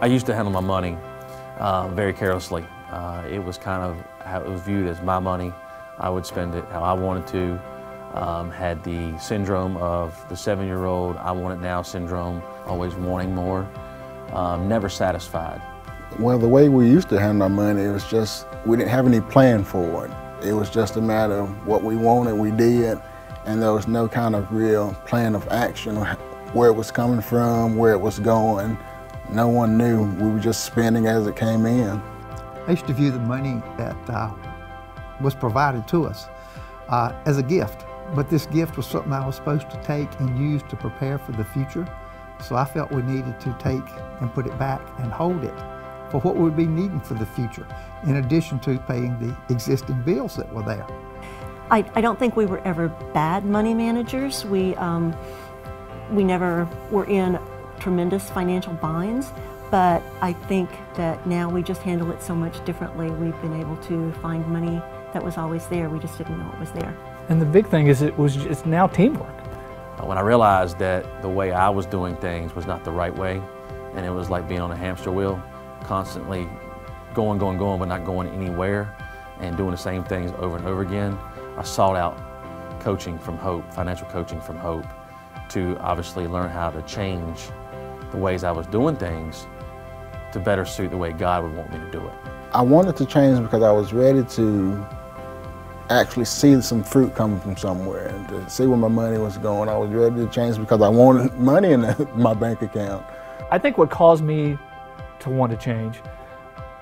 I used to handle my money very carelessly. It was kind of how it was viewed as my money. I would spend it how I wanted to. Had the syndrome of the 7-year-old, I want it now syndrome, always wanting more, never satisfied. Well, the way we used to handle our money, it was just, we didn't have any plan for it. It was just a matter of what we wanted, we did, and there was no kind of real plan of action, where it was coming from, where it was going. No one knew. We were just spending as it came in. I used to view the money that was provided to us as a gift, but this gift was something I was supposed to take and use to prepare for the future. So I felt we needed to take and put it back and hold it for what we would be needing for the future, in addition to paying the existing bills that were there. I don't think we were ever bad money managers. We never were in tremendous financial binds, but I think that now we just handle it so much differently. We've been able to find money that was always there. We just didn't know it was there. And the big thing is it's now teamwork. When I realized that the way I was doing things was not the right way, and it was like being on a hamster wheel, constantly going, but not going anywhere, and doing the same things over and over again, I sought out coaching from Hope, financial coaching from Hope, to obviously learn how to change the ways I was doing things to better suit the way God would want me to do it. I wanted to change because I was ready to actually see some fruit coming from somewhere and to see where my money was going. I was ready to change because I wanted money in my bank account. I think what caused me to want to change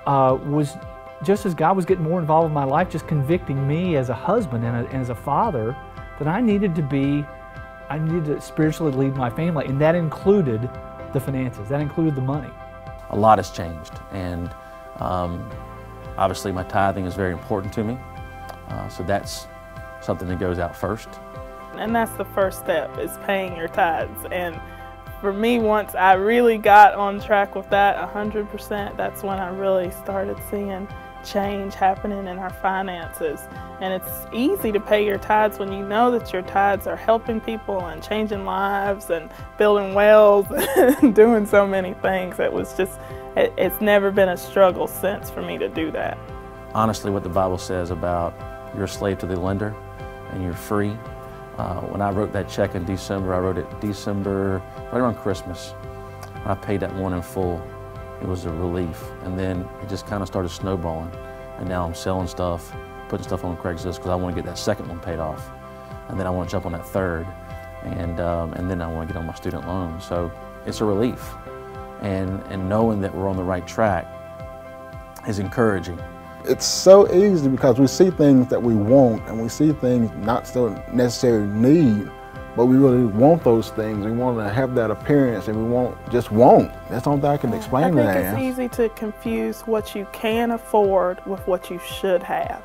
was just as God was getting more involved in my life, just convicting me as a husband and as a father that I needed to spiritually lead my family, and that included the finances, that included the money. A lot has changed, and obviously my tithing is very important to me, so that's something that goes out first. And that's the first step, is paying your tithes. And for me, once I really got on track with that 100%, that's when I really started seeing change happening in our finances. And it's easy to pay your tithes when you know that your tithes are helping people and changing lives and building wells and doing so many things. It's never been a struggle since for me to do that. Honestly, what the Bible says about you're a slave to the lender and you're free. When I wrote that check in December, I wrote it December, right around Christmas. I paid that one in full. It was a relief. And then it just kind of started snowballing. And now I'm selling stuff, putting stuff on Craigslist because I want to get that second one paid off. And then I want to jump on that third. And then I want to get on my student loan. So it's a relief. And knowing that we're on the right track is encouraging. It's so easy because we see things that we want and we see things not so necessarily need, but we really want those things. We want to have that appearance and we just want. That's the only thing I can explain that. I think it's easy to confuse what you can afford with what you should have.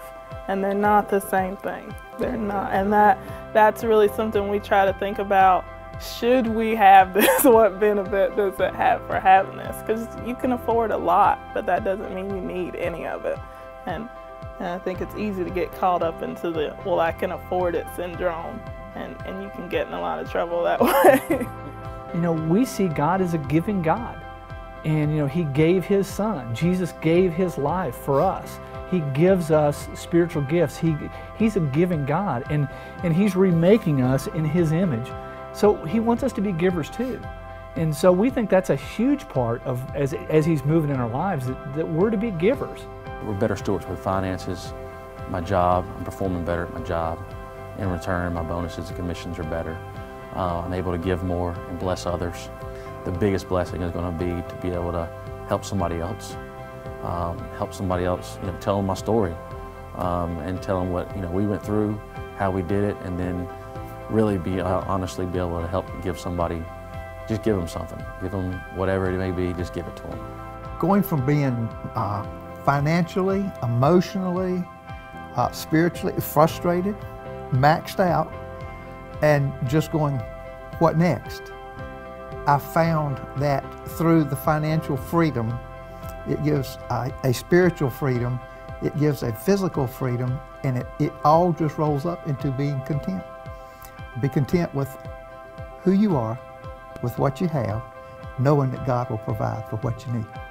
And they're not the same thing. They're not. And that's really something we try to think about. Should we have this? What benefit does it have for having this? Because you can afford a lot, but that doesn't mean you need any of it. And I think it's easy to get caught up into the, well, I can afford it syndrome, and you can get in a lot of trouble that way. You know, we see God as a giving God. And, you know, He gave His Son. Jesus gave His life for us. He gives us spiritual gifts. He's a giving God, and He's remaking us in His image. So He wants us to be givers too. And so we think that's a huge part of, as He's moving in our lives, that we're to be givers. We're better stewards with finances. My job, I'm performing better at my job. In return, my bonuses and commissions are better. I'm able to give more and bless others. The biggest blessing is going to be able to help somebody else. You know, tell them my story, and tell them what we went through, how we did it, and then really honestly be able to help give somebody, just give them something. Give them whatever it may be, just give it to them. Going from being financially, emotionally, spiritually frustrated, maxed out, and just going, what next? I found that through the financial freedom, it gives a spiritual freedom, it gives a physical freedom, and it all just rolls up into being content. Be content with who you are, with what you have. knowing that God will provide for what you need.